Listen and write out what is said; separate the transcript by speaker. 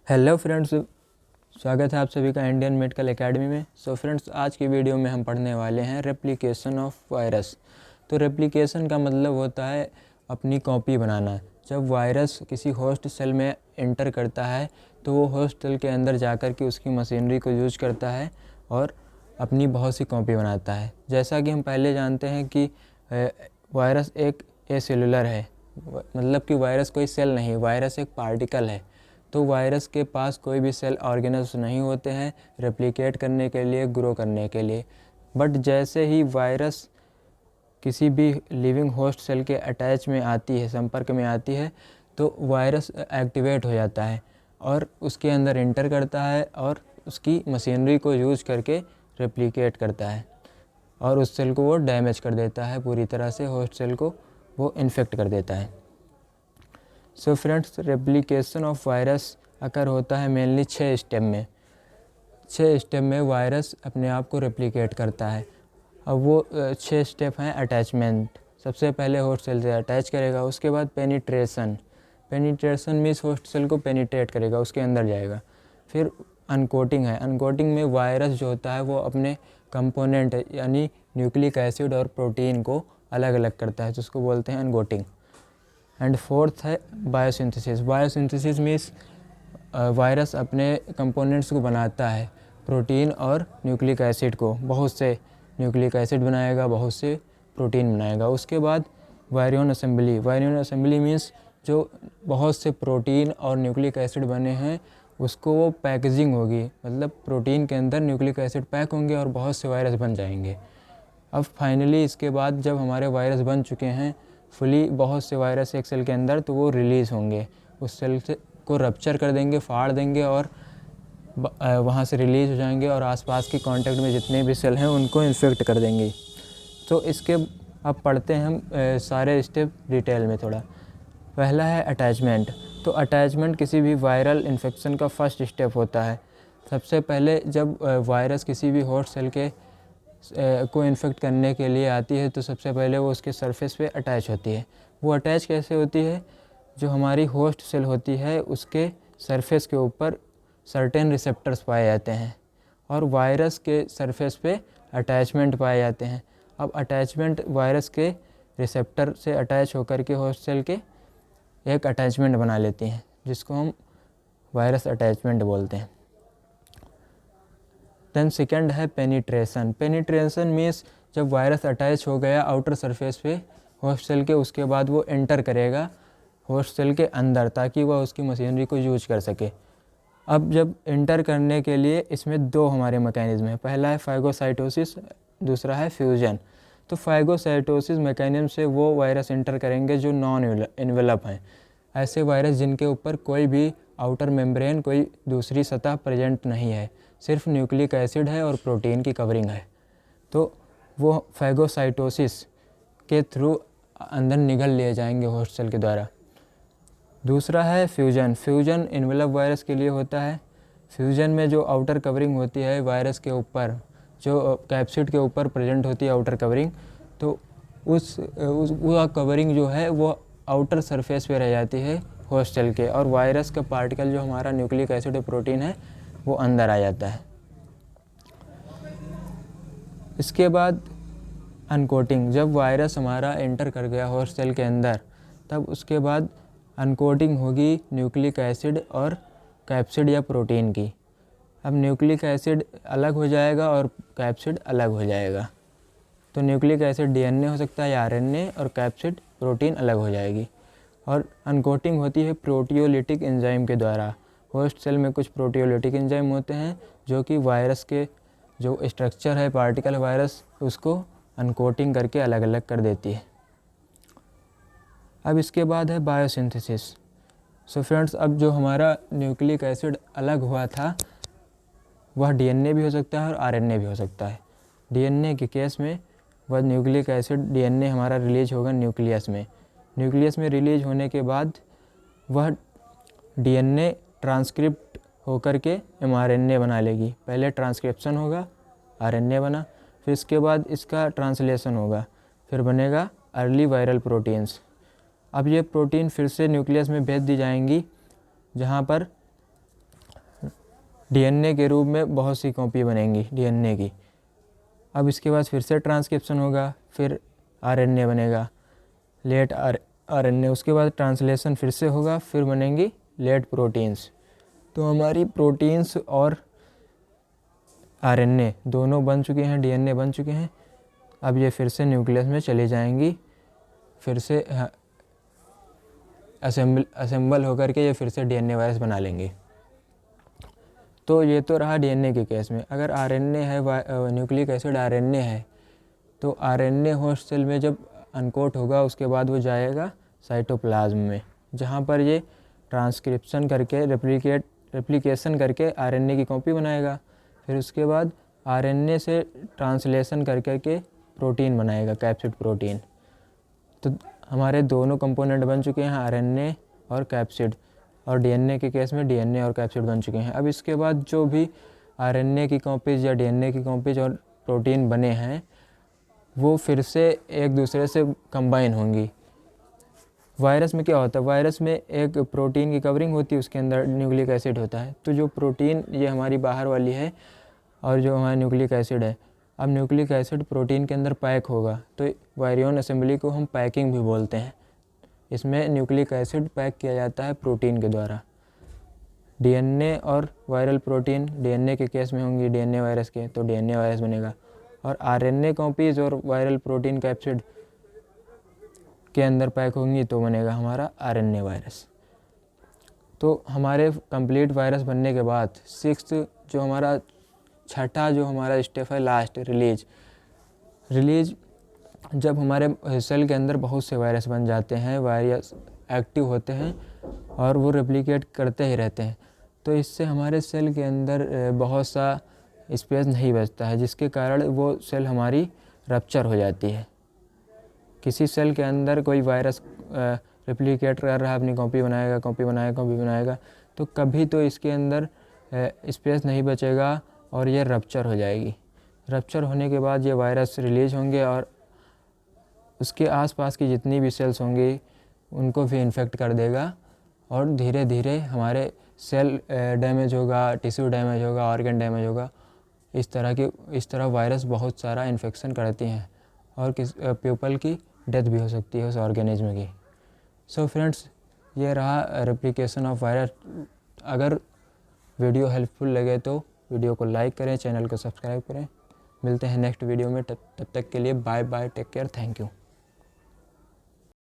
Speaker 1: Hello friends, स्वागत है आप सभी का इंडियन मेडिकल एकेडमी में। फ्रेंड्स, आज की वीडियो में हम पढ़ने वाले हैं रेप्लिकेशन ऑफ वायरस। तो रेप्लिकेशन का मतलब होता है अपनी कॉपी बनाना। जब वायरस किसी होस्ट सेल में एंटर करता है तो वो होस्ट सेल के अंदर जाकर के उसकी मशीनरी को यूज करता है और अपनी बहुत सी कॉपी बनाता है। जैसा कि हम पहले जानते हैं कि वायरस एक एसेलुलर है, मतलब कि वायरस कोई सेल नहीं, वायरस एक पार्टिकल है। तो वायरस के पास कोई भी सेल ऑर्गेनल्स नहीं होते हैं रेप्लिकेट करने के लिए, ग्रो करने के लिए। बट जैसे ही वायरस किसी भी लिविंग होस्ट सेल के अटैच में आती है, संपर्क में आती है, तो वायरस एक्टिवेट हो जाता है और उसके अंदर इंटर करता है और उसकी मशीनरी को यूज करके रेप्लिकेट करता है और उस सेल को वो डैमेज कर देता है, पूरी तरह से होस्ट सेल को वो इन्फेक्ट कर देता है। फ्रेंड्स, रेप्लिकेशन ऑफ वायरस अकर होता है मेनली 6 स्टेप में। 6 स्टेप में वायरस अपने आप को रेप्लिकेट करता है। अब वो 6 स्टेप हैं। अटैचमेंट, सबसे पहले होस्ट सेल से अटैच करेगा। उसके बाद penetration, penetration means host cell को पेनिट्रेट करेगा, उसके अंदर जाएगा। फिर अनकोटिंग है। अनकोटिंग में वायरस जो होता है वो अपने कंपोनेंट यानी न्यूक्लिक एसिड और प्रोटीन को अलग अलग करता है, जिसको बोलते हैं अनकोटिंग। एंड फोर्थ है बायोसिंथेसिस। बायोसिंथेसिस मीन्स वायरस अपने कंपोनेंट्स को बनाता है, प्रोटीन और न्यूक्लिक एसिड को, बहुत से न्यूक्लिक एसिड बनाएगा, बहुत से प्रोटीन बनाएगा। उसके बाद virion assembly. Virion assembly means जो बहुत से प्रोटीन और न्यूक्लिक एसिड बने हैं उसको वो पैकेजिंग होगी, मतलब प्रोटीन के अंदर न्यूक्लिक एसिड पैक होंगे और बहुत से वायरस बन जाएंगे। अब फाइनली इसके बाद जब हमारे वायरस बन चुके हैं फुली, बहुत से वायरस एक सेल के अंदर, तो वो रिलीज़ होंगे, उस सेल से को रप्चर कर देंगे, फाड़ देंगे और वहाँ से रिलीज़ हो जाएंगे और आसपास के कांटेक्ट में जितने भी सेल हैं उनको इन्फेक्ट कर देंगे। तो इसके अब पढ़ते हैं हम सारे स्टेप डिटेल में थोड़ा। पहला है अटैचमेंट। तो अटैचमेंट किसी भी वायरल इन्फेक्शन का फर्स्ट स्टेप होता है। सबसे पहले जब वायरस किसी भी होस्ट सेल के को इन्फेक्ट करने के लिए आती है तो सबसे पहले वो उसके सरफेस पे अटैच होती है। वो अटैच कैसे होती है? जो हमारी होस्ट सेल होती है उसके सरफेस के ऊपर सर्टेन रिसेप्टर्स पाए जाते हैं और वायरस के सरफेस पे अटैचमेंट पाए जाते हैं। अब अटैचमेंट वायरस के रिसेप्टर से अटैच होकर के होस्ट सेल के एक अटैचमेंट बना लेती हैं, जिसको हम वायरस अटैचमेंट बोलते हैं। देन सेकेंड है पेनिट्रेशन। पेनिट्रेशन मीन्स जब वायरस अटैच हो गया आउटर सरफेस पे होस्ट सेल के, उसके बाद वो एंटर करेगा होस्ट सेल के अंदर ताकि वह उसकी मशीनरी को यूज कर सके। अब जब एंटर करने के लिए इसमें दो हमारे मैकेनिज्म हैं। पहला है फाइगोसाइटोसिस, दूसरा है फ्यूजन। तो फाइगोसाइटोसिस मैकेनिज्म से वो वायरस एंटर करेंगे जो नॉन इन्वेलप हैं, ऐसे वायरस जिनके ऊपर कोई भी आउटर मेम्ब्रेन, कोई दूसरी सतह प्रेजेंट नहीं है, सिर्फ न्यूक्लिक एसिड है और प्रोटीन की कवरिंग है। तो वो फैगोसाइटोसिस के थ्रू अंदर निगल लिए जाएंगे होस्ट सेल के द्वारा। दूसरा है फ्यूजन। फ्यूजन इन्वेलप वायरस के लिए होता है। फ्यूजन में जो आउटर कवरिंग होती है वायरस के ऊपर, जो कैप्सिड के ऊपर प्रेजेंट होती है आउटर कवरिंग, तो वो कवरिंग जो है वो आउटर सरफेस पे रह जाती है होस्ट सेल के, और वायरस का पार्टिकल जो हमारा न्यूक्लिक एसिड और प्रोटीन है वो अंदर आ जाता है। इसके बाद अनकोटिंग। जब वायरस हमारा एंटर कर गया होस्ट सेल के अंदर, तब उसके बाद अनकोटिंग होगी न्यूक्लिक एसिड और कैप्सिड या प्रोटीन की। अब न्यूक्लिक एसिड अलग हो जाएगा और कैप्सिड अलग हो जाएगा। तो न्यूक्लिक एसिड डीएनए हो सकता है या आरएनए, और कैप्सिड प्रोटीन अलग हो जाएगी। और अनकोटिंग होती है प्रोटियोलिटिक एंजाइम के द्वारा। होस्ट सेल में कुछ प्रोटियोलिटिक एंजाइम होते हैं जो कि वायरस के जो स्ट्रक्चर है, पार्टिकल वायरस, उसको अनकोटिंग करके अलग अलग कर देती है। अब इसके बाद है बायोसिंथेसिस। फ्रेंड्स, अब जो हमारा न्यूक्लिक एसिड अलग हुआ था वह डीएनए भी हो सकता है और आरएनए भी हो सकता है। डीएनए के केस में वह न्यूक्लिक एसिड डीएनए हमारा रिलीज होगा न्यूक्लियस में। न्यूक्लियस में रिलीज होने के बाद वह डीएनए ट्रांसक्रिप्ट होकर के एमआरएनए बना लेगी। पहले ट्रांसक्रिप्शन होगा, आरएनए बना, फिर इसके बाद इसका ट्रांसलेशन होगा, फिर बनेगा अर्ली वायरल प्रोटीन्स। अब ये प्रोटीन फिर से न्यूक्लियस में भेज दी जाएंगी, जहाँ पर डीएनए के रूप में बहुत सी कॉपी बनेंगी डीएनए की। अब इसके बाद फिर से ट्रांसक्रिप्शन होगा, फिर आरएनए बनेगा, लेट आरएनए, उसके बाद ट्रांसलेशन फिर से होगा, फिर बनेंगी लेट प्रोटीन्स। तो हमारी प्रोटीन्स और आरएनए दोनों बन चुके हैं, डीएनए बन चुके हैं। अब ये फिर से न्यूक्लियस में चली जाएंगी, फिर से असेंबल होकर के ये फिर से डीएनए वायरस बना लेंगे। तो ये तो रहा डीएनए के केस में। अगर आरएनए है, न्यूक्लिक एसिड आरएनए है, तो आरएनए होस्ट सेल में जब अनकोट होगा उसके बाद वो जाएगा साइटोप्लाज्म में, जहाँ पर ये ट्रांसक्रिप्शन करके रेप्लिकेशन करके आरएनए की कॉपी बनाएगा। फिर उसके बाद आरएनए से ट्रांसलेशन कर के प्रोटीन बनाएगा, कैप्सिड प्रोटीन। तो हमारे दोनों कंपोनेंट बन चुके हैं, आरएनए और कैप्सिड, और डीएनए के केस में डीएनए और कैप्सिड बन चुके हैं। अब इसके बाद जो भी आरएनए की कॉपीज या डीएनए की कॉपीज और प्रोटीन बने हैं वो फिर से एक दूसरे से कंबाइन होंगी। वायरस में क्या होता है, वायरस में एक प्रोटीन की कवरिंग होती है, उसके अंदर न्यूक्लिक एसिड होता है। तो जो प्रोटीन ये हमारी बाहर वाली है और जो हमारा न्यूक्लिक एसिड है, अब न्यूक्लिक एसिड प्रोटीन के अंदर पैक होगा, तो वायरियन असेंबली को हम पैकिंग भी बोलते हैं। इसमें न्यूक्लिक एसिड पैक किया जाता है प्रोटीन के द्वारा। डीएनए और वायरल प्रोटीन डीएनए के केस में होंगी, डीएनए वायरस के, तो डीएनए वायरस बनेगा। और आरएनए कॉपीज और वायरल प्रोटीन कैप्सिड के अंदर पैक होंगी तो बनेगा हमारा आरएनए वायरस। तो हमारे कंप्लीट वायरस बनने के बाद छठा जो हमारा स्टेप है लास्ट, रिलीज। जब हमारे सेल के अंदर बहुत से वायरस बन जाते हैं, वायरस एक्टिव होते हैं और वो रेप्लिकेट करते ही रहते हैं, तो इससे हमारे सेल के अंदर बहुत सा स्पेस नहीं बचता है, जिसके कारण वो सेल हमारी रप्चर हो जाती है। किसी सेल के अंदर कोई वायरस रेप्लिकेट कर रहा है, अपनी कॉपी बनाएगा, तो कभी तो इसके अंदर स्पेस नहीं बचेगा और ये रप्चर हो जाएगी। रप्चर होने के बाद ये वायरस रिलीज होंगे और उसके आसपास की जितनी भी सेल्स होंगी उनको भी इन्फेक्ट कर देगा, और धीरे धीरे हमारे सेल डैमेज होगा, टिश्यू डैमेज होगा, ऑर्गन डैमेज होगा। इस तरह वायरस बहुत सारा इन्फेक्शन करती हैं और पीपल की डेथ भी हो सकती है उस ऑर्गेनिज्म की। सो फ्रेंड्स, ये रहा रेप्लिकेशन ऑफ वायरस। अगर वीडियो हेल्पफुल लगे तो वीडियो को लाइक करें, चैनल को सब्सक्राइब करें। मिलते हैं नेक्स्ट वीडियो में, तब तक के लिए bye bye, take care, thank you.